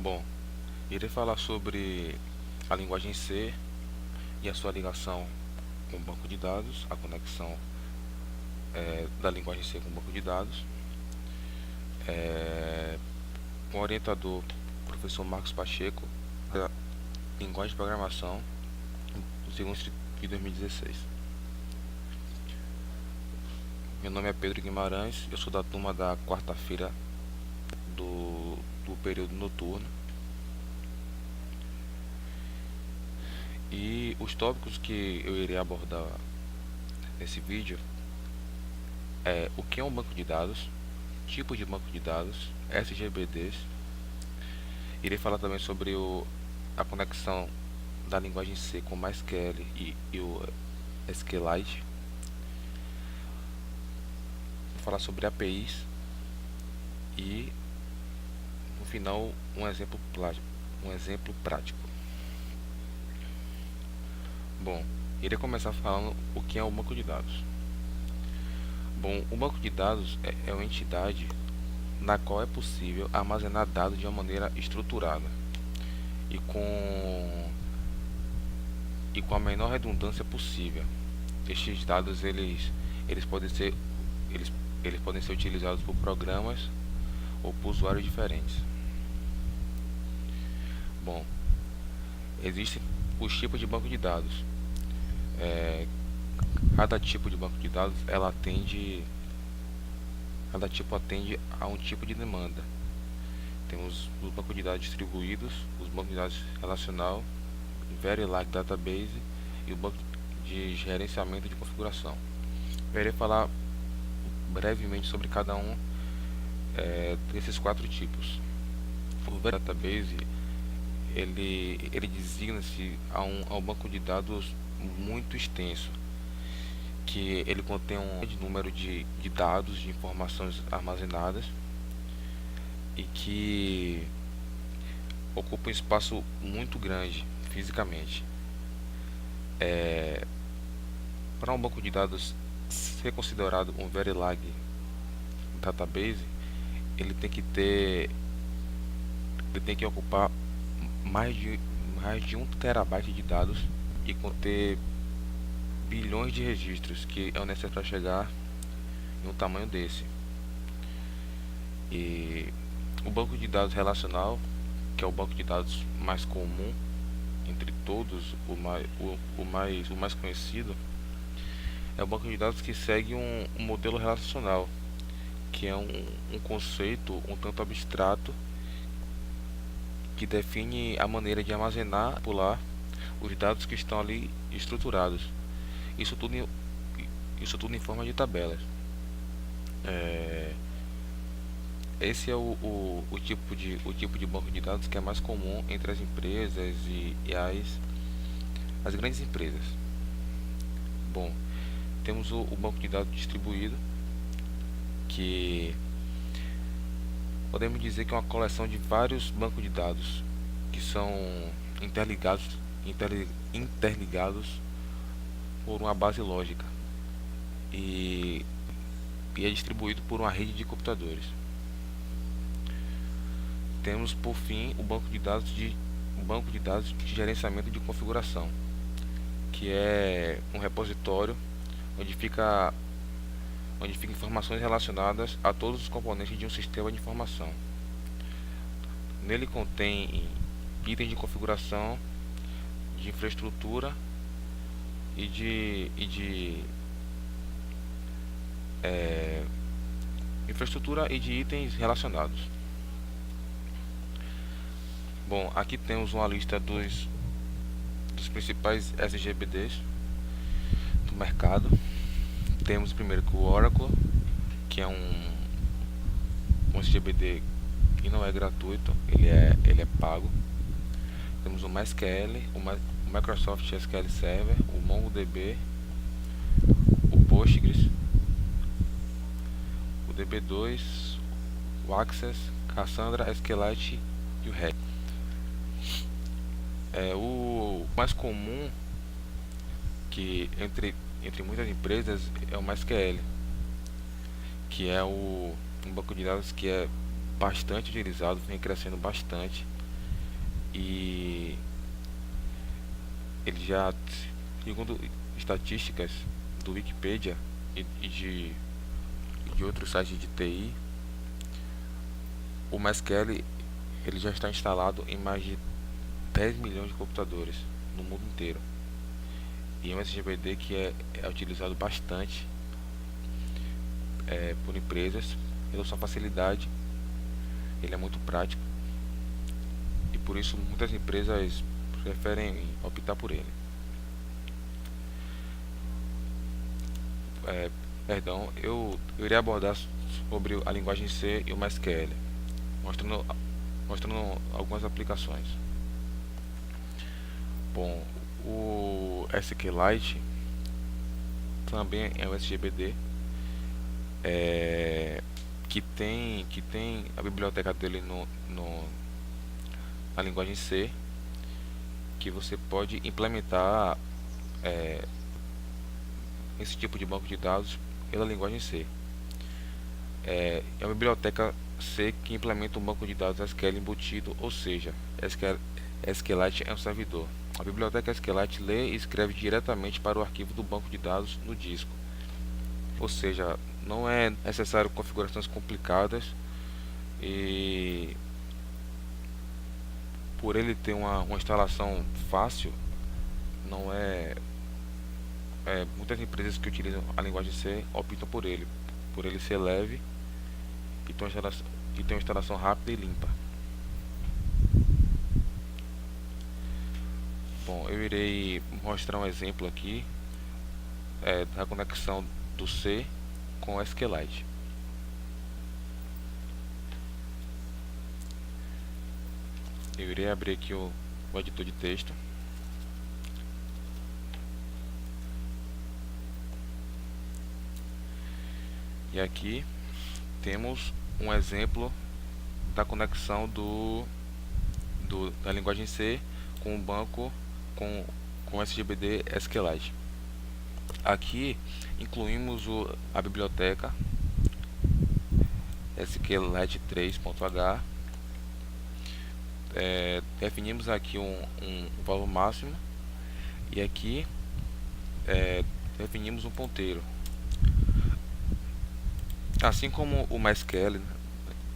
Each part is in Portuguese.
Bom, irei falar sobre a linguagem C e a sua ligação com o banco de dados, a conexão da linguagem C com o banco de dados, com o orientador professor Marcos Pacheco, da linguagem de programação, do segundo semestre de 2016. Meu nome é Pedro Guimarães, eu sou da turma da quarta-feira do período noturno. E os tópicos que eu irei abordar nesse vídeo é o que é um banco de dados, tipo de banco de dados, SGBDs. Irei falar também sobre a conexão da linguagem C com o MySQL e o SQLite. Vou falar sobre APIs e no final um exemplo prático. Bom, irei começar falando o que é um banco de dados. Bom, o banco de dados é uma entidade na qual é possível armazenar dados de uma maneira estruturada e com a menor redundância possível. Estes dados eles podem ser eles, eles podem ser utilizados por programas ou por usuários diferentes. Bom, existem os tipos de banco de dados. Cada tipo de banco de dados cada tipo atende a um tipo de demanda. Temos os bancos de dados distribuídos, os bancos de dados relacional, Very Large Database e o banco de gerenciamento de configuração. Irei falar brevemente sobre cada um desses quatro tipos. O Very Database ele designa-se a um banco de dados muito extenso, que ele contém um grande número de dados, de informações armazenadas e que ocupa um espaço muito grande fisicamente. Para um banco de dados ser considerado um Very Large Database, ele tem que ter ele tem que ocupar mais de 1 terabyte de dados e conter bilhões de registros, que é o necessário para chegar em um tamanho desse. E o banco de dados relacional, que é o banco de dados mais comum entre todos, o mais conhecido, é o banco de dados que segue um modelo relacional, que é um conceito um tanto abstrato que define a maneira de armazenar e manipular os dados que estão ali estruturados. Isso tudo em forma de tabelas. Esse é o tipo de banco de dados que é mais comum entre as empresas e as grandes empresas. Bom, temos o banco de dados distribuído, que podemos dizer que é uma coleção de vários bancos de dados que são interligados por uma base lógica e é distribuído por uma rede de computadores. Temos por fim o banco de dados de gerenciamento de configuração, que é um repositório onde fica informações relacionadas a todos os componentes de um sistema de informação. Nele contém itens de configuração, de infraestrutura e de itens relacionados. Bom, aqui temos uma lista dos principais SGBDs do mercado. Temos primeiro que o Oracle, que é um SGBD que não é gratuito, ele é pago. Temos o MySQL, o Microsoft SQL Server, o MongoDB, o Postgres, o DB2, o Access, Cassandra, SQLite e o Red. O mais comum que entre muitas empresas é o MySQL, que é um banco de dados que é bastante utilizado, vem crescendo bastante e ele já, segundo estatísticas do Wikipedia e de outros sites de TI, o MySQL ele já está instalado em mais de 10 milhões de computadores no mundo inteiro. E o MSGBD que é utilizado bastante por empresas pela sua facilidade, ele é muito prático e por isso muitas empresas preferem optar por ele. Perdão, eu irei abordar sobre a linguagem C e o MySQL, mostrando algumas aplicações. Bom, o SQLite também é um SGBD que tem a biblioteca dele na linguagem C, que você pode implementar esse tipo de banco de dados pela linguagem C. É uma biblioteca C que implementa um banco de dados SQL embutido, ou seja, SQLite é um servidor. A biblioteca SQLite lê e escreve diretamente para o arquivo do banco de dados no disco. Ou seja, não é necessário configurações complicadas e por ele ter uma instalação fácil, não muitas empresas que utilizam a linguagem C optam por ele ser leve e ter uma instalação rápida e limpa. Bom, eu irei mostrar um exemplo aqui da conexão do C com o SQLite. Eu irei abrir aqui o editor de texto. E aqui temos um exemplo da conexão da linguagem C com o banco com SGBD SQLite. Aqui incluímos a biblioteca SQLite3.h, definimos aqui um valor máximo e aqui definimos um ponteiro. Assim como o MySQL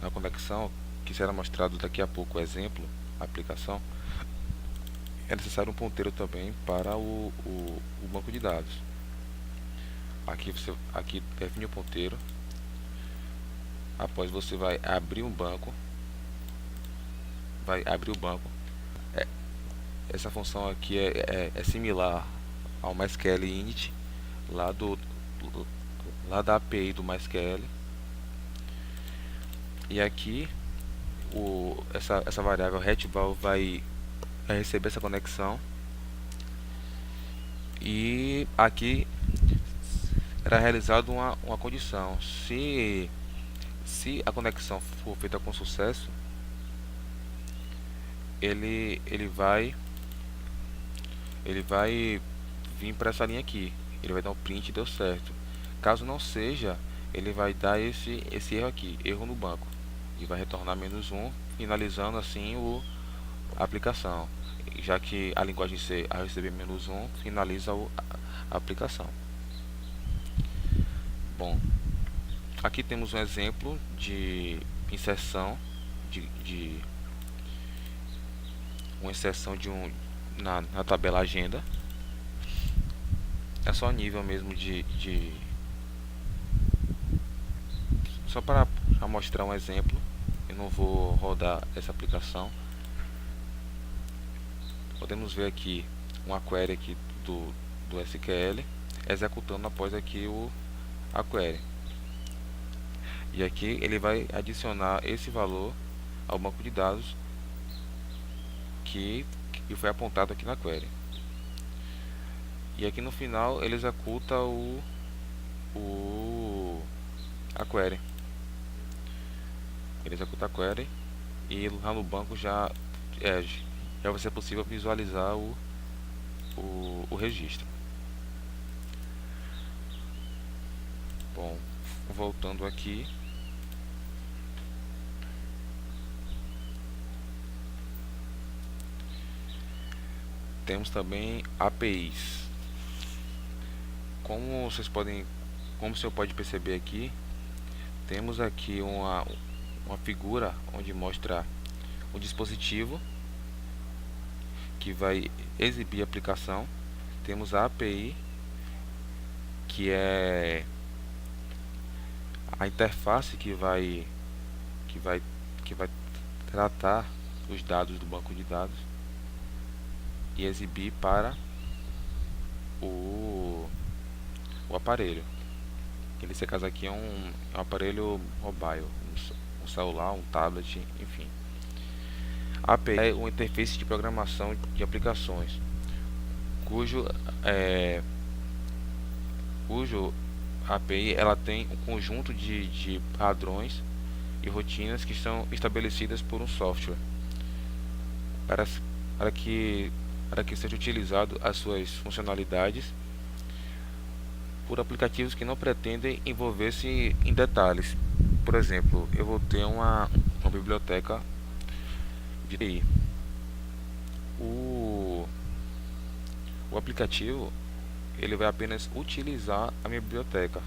na conexão, que será mostrado daqui a pouco o exemplo, a aplicação, é necessário um ponteiro também para o banco de dados. Aqui define o ponteiro. Após você vai abrir o banco. Essa função aqui é similar ao MySQL init lá da API do MySQL. E aqui essa variável retval vai receber essa conexão, e aqui será realizada uma condição. Se a conexão for feita com sucesso, ele vai vir para essa linha aqui, ele vai dar um print, deu certo. Caso não seja, ele vai dar esse erro aqui, erro no banco, e vai retornar -1, finalizando assim a aplicação, já que a linguagem C, ao receber -1, finaliza a aplicação. Bom, aqui temos um exemplo de inserção uma inserção na tabela agenda. É só nível mesmo só para mostrar um exemplo. Eu não vou rodar essa aplicação. Podemos ver aqui uma query aqui do SQL executando após aqui a query. E aqui ele vai adicionar esse valor ao banco de dados que foi apontado aqui na query. E aqui no final ele executa a query. Ele executa a query e lá no banco já vai ser possível visualizar o registro. Bom, voltando aqui, Temos também APIs. Como o senhor pode perceber aqui, temos aqui uma figura onde mostra o dispositivo que vai exibir a aplicação. Temos a API, que é a interface que vai, que vai tratar os dados do banco de dados e exibir para o aparelho. Nesse caso aqui é um aparelho mobile, um celular, um tablet, enfim. A API é uma interface de programação de aplicações, cujo API ela tem um conjunto de padrões e rotinas que são estabelecidas por um software para, para que seja utilizado as suas funcionalidades por aplicativos que não pretendem envolver-se em detalhes. Por exemplo, eu vou ter uma biblioteca de TI. O aplicativo ele vai apenas utilizar a minha biblioteca.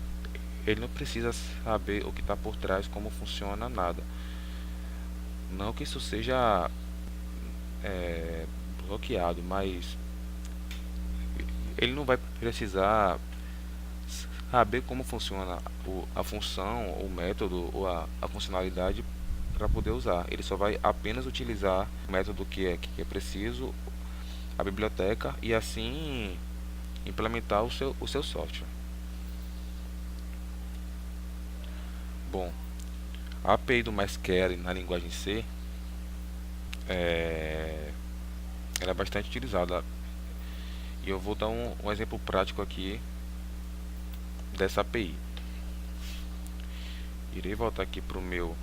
Ele não precisa saber o que está por trás, como funciona, nada. Não que isso seja bloqueado, mas ele não vai precisar saber como funciona a função, o método ou a funcionalidade para poder usar. Ele só vai apenas utilizar o método que é preciso, a biblioteca, e assim implementar o seu software. Bom, a API do MySQL na linguagem C ela é bastante utilizada, e eu vou dar um exemplo prático aqui dessa API. Irei voltar aqui para o meu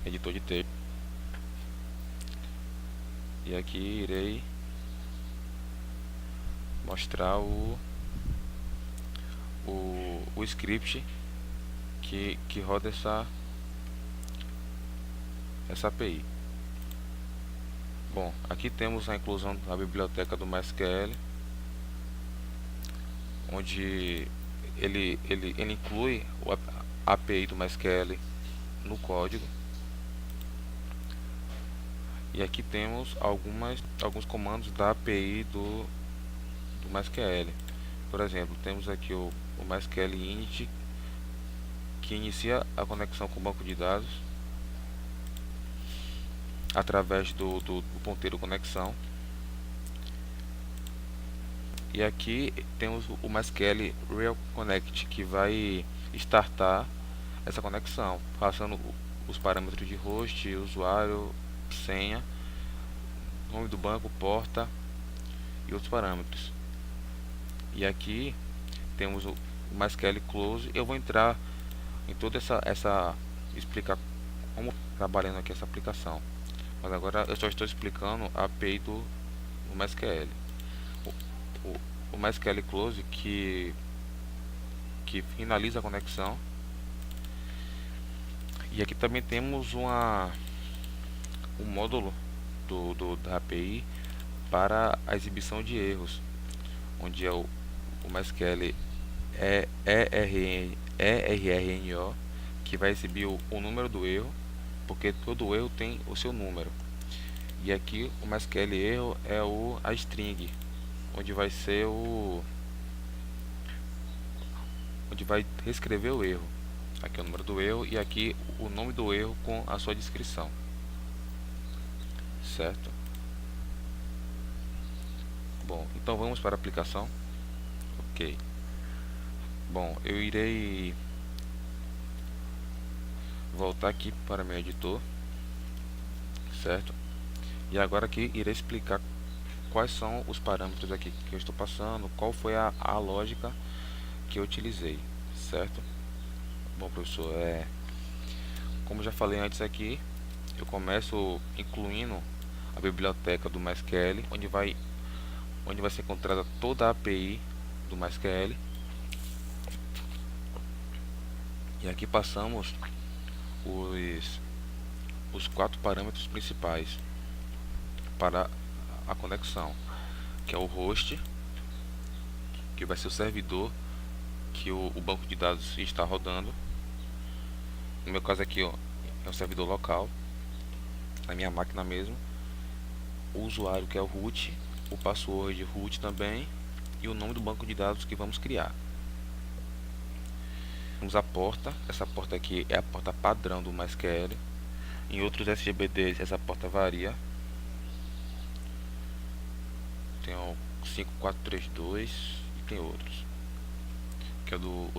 editor de texto e aqui irei mostrar o script que roda essa API. Bom, aqui temos a inclusão da biblioteca do MySQL, onde ele inclui a API do MySQL no código. E aqui temos alguns comandos da API do MySQL. Por exemplo, temos aqui o MySQL init, que inicia a conexão com o banco de dados através do ponteiro conexão. E aqui temos o MySQL Real Connect, que vai startar essa conexão, passando os parâmetros de host, usuário, senha, nome do banco, porta e outros parâmetros. E aqui temos o MySQL Close. Eu vou entrar em toda essa explicar como trabalhando aqui essa aplicação, mas agora eu só estou explicando a API do MySQL. O MySQL Close que finaliza a conexão. E aqui também temos um módulo da API para a exibição de erros, onde é o MySQL ERRNO, que vai exibir o número do erro, porque todo erro tem o seu número. E aqui o MySQL erro é a string, onde vai ser onde vai reescrever o erro. Aqui é o número do erro e aqui o nome do erro com a sua descrição, certo? Bom, então vamos para a aplicação. Ok. Bom, eu irei voltar aqui para meu editor, certo? E agora aqui irei explicar quais são os parâmetros aqui que eu estou passando, qual foi a lógica que eu utilizei, certo? Bom, professor, como já falei antes aqui, eu começo incluindo a biblioteca do MySQL, onde vai ser encontrada toda a API do MySQL. E aqui passamos os 4 parâmetros principais. para a conexão, que é o host, que vai ser o servidor que o banco de dados está rodando. No meu caso aqui, ó, é um servidor local, na minha máquina mesmo. O usuário, que é o root, o password root também, e o nome do banco de dados que vamos criar. Temos a porta, essa porta aqui é a porta padrão do MySQL. Em outros SGBDs essa porta varia. Tem o 5432 e tem outros. Que é do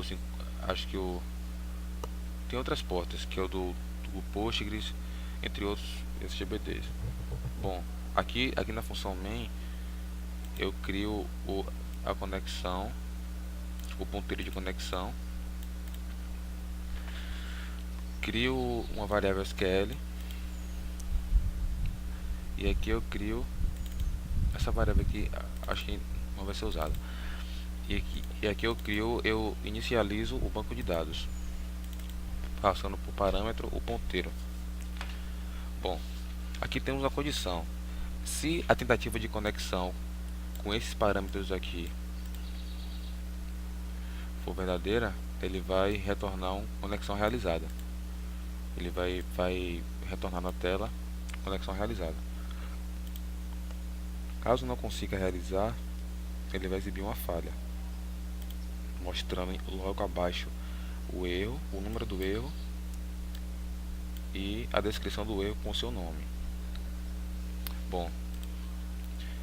acho que o tem outras portas, que é o do Postgres, entre outros SGBDs. Bom, aqui na função main eu crio a conexão, o ponteiro de conexão, crio uma variável SQL e aqui eu crio essa variável aqui, acho que não vai ser usada, e aqui eu inicializo o banco de dados passando por parâmetro o ponteiro. Bom, aqui temos a condição: se a tentativa de conexão com esses parâmetros aqui for verdadeira, ele vai retornar uma conexão realizada. Ele vai retornar na tela conexão realizada. Caso não consiga realizar, ele vai exibir uma falha, mostrando logo abaixo o erro, o número do erro e a descrição do erro com o seu nome. Bom,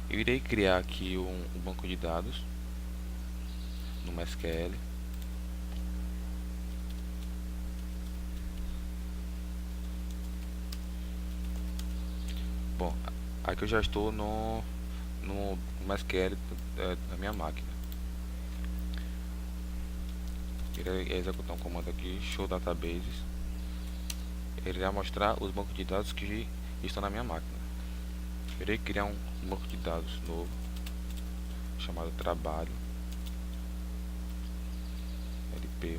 eu irei criar aqui um banco de dados no MySQL. Bom, aqui eu já estou no MySQL da minha máquina. Irei executar um comando aqui, show databases. Ele irá mostrar os bancos de dados que estão na minha máquina. Irei criar um banco de dados novo, chamado trabalho LP1.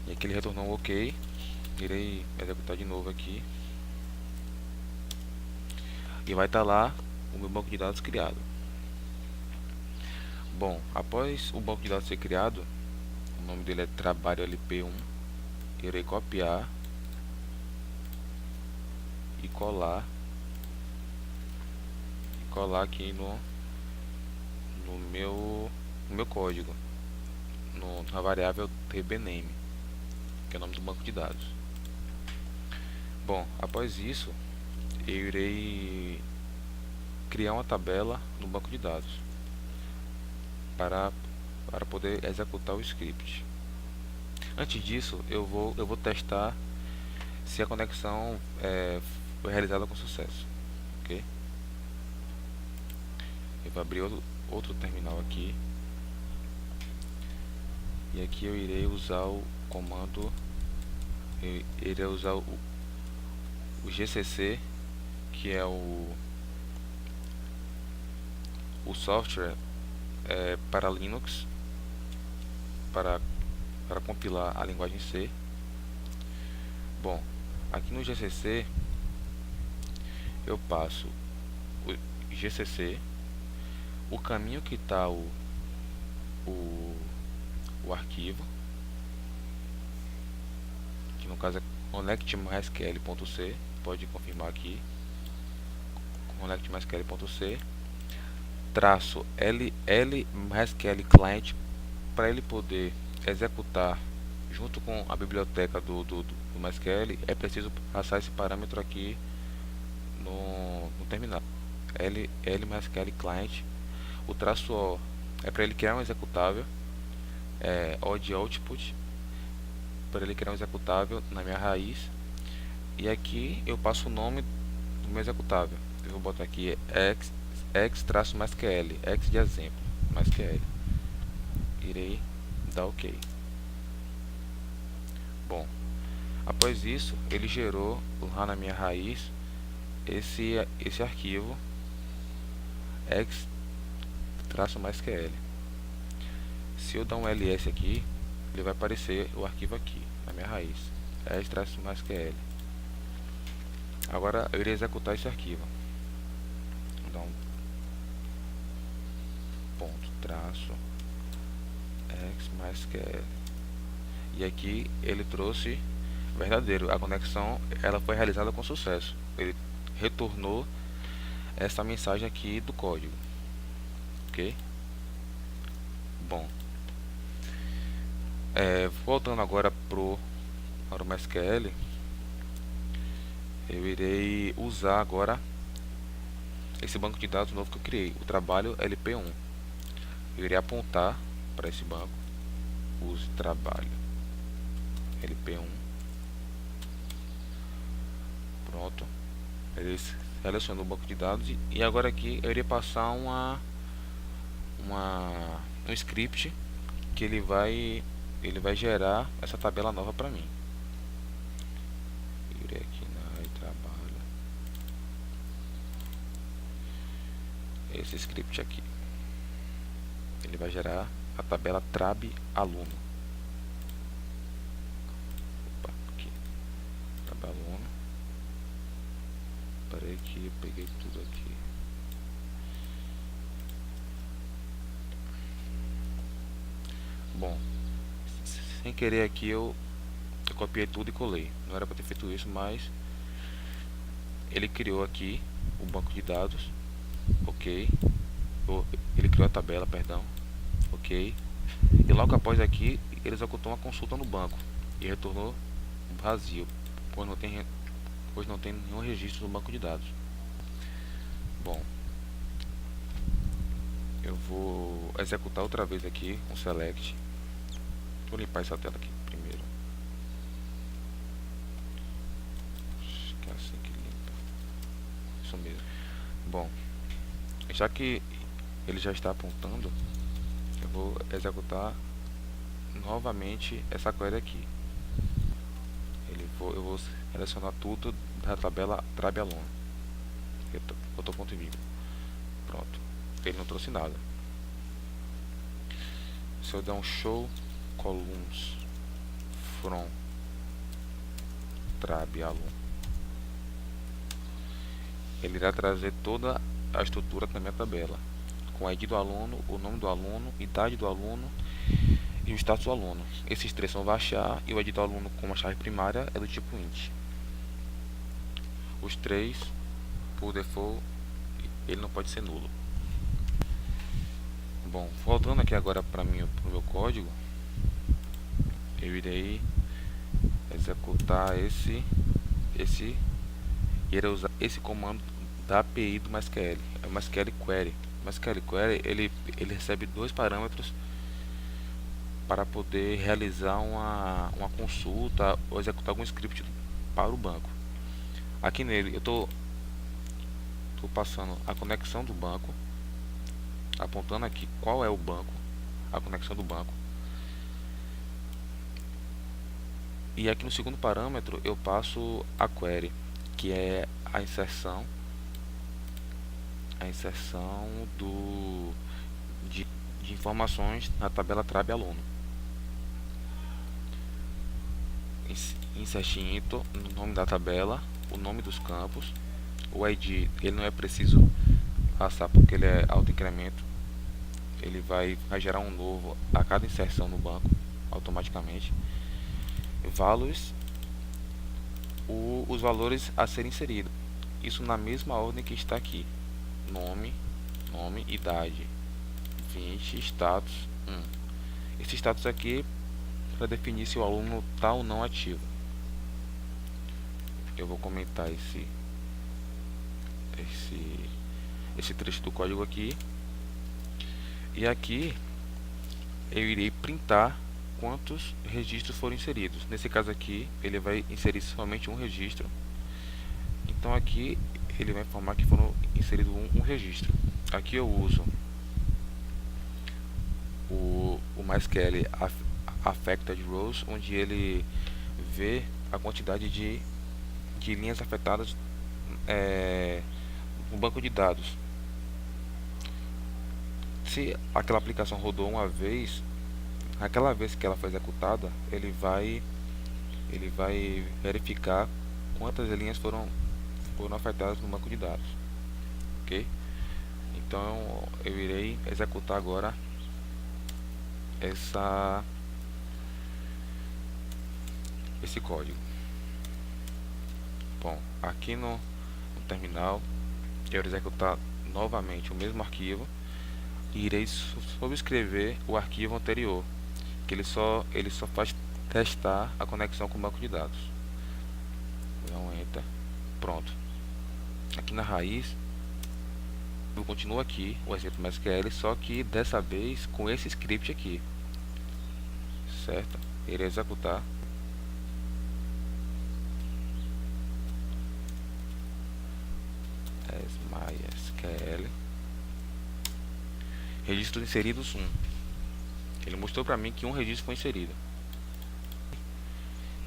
E aqui ele retornou um OK. Irei executar de novo aqui. E vai estar lá o meu banco de dados criado. Bom, após o banco de dados ser criado, o nome dele é trabalho LP1. Irei copiar e colar aqui no meu código, na variável tbname, que é o nome do banco de dados. Bom, após isso eu irei criar uma tabela no banco de dados para poder executar o script. Antes disso, eu vou testar se a conexão foi realizada com sucesso. Ok? Eu vou abrir outro terminal aqui. E aqui eu irei usar o comando, eu irei usar o GCC, que é o software para Linux, para compilar a linguagem C. Bom, aqui no GCC eu passo o GCC, o caminho que está o arquivo, que no caso é connect-mysql.c, pode confirmar aqui, connect-mysql.c, traço l MySQL client, para ele poder executar junto com a biblioteca do MySQL, é preciso passar esse parâmetro aqui no terminal. L MySQL client, o traço O é para ele criar um executável, O de output, para ele criar um executável na minha raiz, e aqui eu passo o nome do meu executável. Eu vou botar aqui x-mysql, x de exemplo, MySQL. Irei dar OK. Bom, após isso ele gerou lá na minha raiz esse arquivo x-mysql. Se eu dar um ls aqui, ele vai aparecer o arquivo aqui na minha raiz, x-mysql. Agora eu irei executar esse arquivo. Vou dar um ponto traço x mais QL. E aqui ele trouxe verdadeiro. A conexão ela foi realizada com sucesso. Ele retornou essa mensagem aqui do código. Ok? Bom, voltando agora para o MySQL, eu irei usar agora esse banco de dados novo que eu criei, o trabalho LP1. Eu irei apontar para esse banco, use trabalho LP1. Pronto, ele selecionou o banco de dados e agora aqui eu irei passar um script que ele vai gerar essa tabela nova para mim. Irei aqui na trabalho, esse script aqui, ele vai gerar a tabela trab aluno. Opa, aqui, trab aluno. Parei que eu peguei tudo aqui. Bom, sem querer aqui eu copiei tudo e colei. Não era para ter feito isso, mas ele criou aqui o banco de dados. Ok. Ele criou a tabela, perdão. Ok. E logo após aqui ele executou uma consulta no banco e retornou vazio, pois não tem nenhum registro no banco de dados. Bom, eu vou executar outra vez aqui um select. Vou limpar essa tela aqui primeiro. Acho que é assim que limpa. Isso mesmo. Bom, já que ele já está apontando, eu vou executar novamente essa query aqui. Eu vou selecionar tudo da tabela trab aluno. Botou ponto e vírgula. Pronto. Ele não trouxe nada. Se eu der um show columns from trab aluno, ele irá trazer toda a estrutura da minha tabela, com a ID do aluno, o nome do aluno, idade do aluno e o status do aluno. Esses três são varchar e o ID do aluno com uma chave primária é do tipo int. Os três, por default, ele não pode ser nulo. Bom, voltando aqui agora para o meu código, eu irei executar irei usar esse comando da API do MySQL, é o MySQL Query. O MySQL Query ele recebe dois parâmetros para poder realizar uma consulta ou executar algum script para o banco. Aqui nele eu estou passando a conexão do banco, apontando aqui qual é o banco, a conexão do banco. E aqui no segundo parâmetro eu passo a query, que é a inserção de informações na tabela trab aluno. Insert into, no nome da tabela, o nome dos campos, o ID ele não é preciso passar porque ele é auto-incremento, ele vai gerar um novo a cada inserção no banco automaticamente. Values, os valores a serem inseridos, isso na mesma ordem que está aqui: nome, idade, 20, status 1. Esse status aqui para definir se o aluno está ou não ativo. Eu vou comentar esse trecho do código aqui, e aqui eu irei printar quantos registros foram inseridos. Nesse caso aqui ele vai inserir somente um registro, então aqui ele vai informar que foram inseridos um registro. Aqui eu uso o MySQL Affected Rows, onde ele vê a quantidade de linhas afetadas no banco de dados. Se aquela aplicação rodou uma vez, aquela vez que ela foi executada, ele vai verificar quantas linhas foram foram afetadas no banco de dados, ok? Então eu irei executar agora esse código. Bom, aqui no terminal eu irei executar novamente o mesmo arquivo e irei subscrever o arquivo anterior, que ele só faz testar a conexão com o banco de dados. Vou dar um enter. Pronto. Aqui na raiz eu continuo aqui o exemplo MySQL, só que dessa vez com esse script aqui, certo? Irei executar. MySQL registros inseridos 1. Ele mostrou para mim que um registro foi inserido.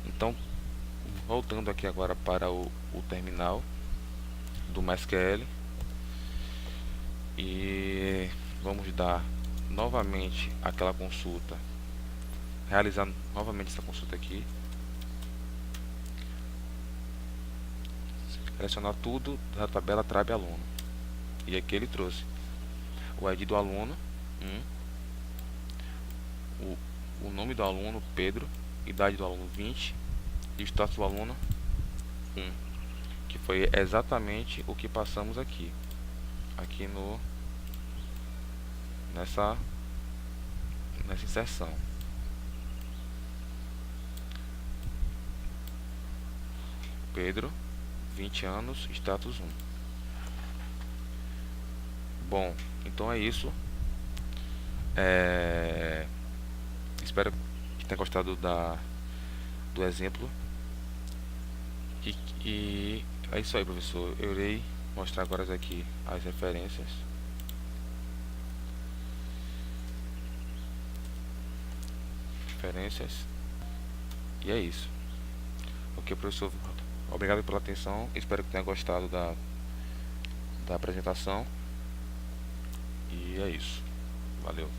Então, voltando aqui agora para o terminal do MySQL e vamos dar novamente aquela consulta, realizar novamente essa consulta aqui, selecionar tudo da tabela Trab aluno, e aqui ele trouxe o ID do aluno 1, o nome do aluno Pedro, idade do aluno 20 e o status do aluno 1, que foi exatamente o que passamos aqui nessa inserção. Pedro, 20 anos, status 1. Bom, então é isso. Espero que tenha gostado do exemplo. E é isso aí, professor. Eu irei mostrar agora aqui as referências. E é isso. Ok, professor. Obrigado pela atenção. Espero que tenha gostado da apresentação. E é isso. Valeu.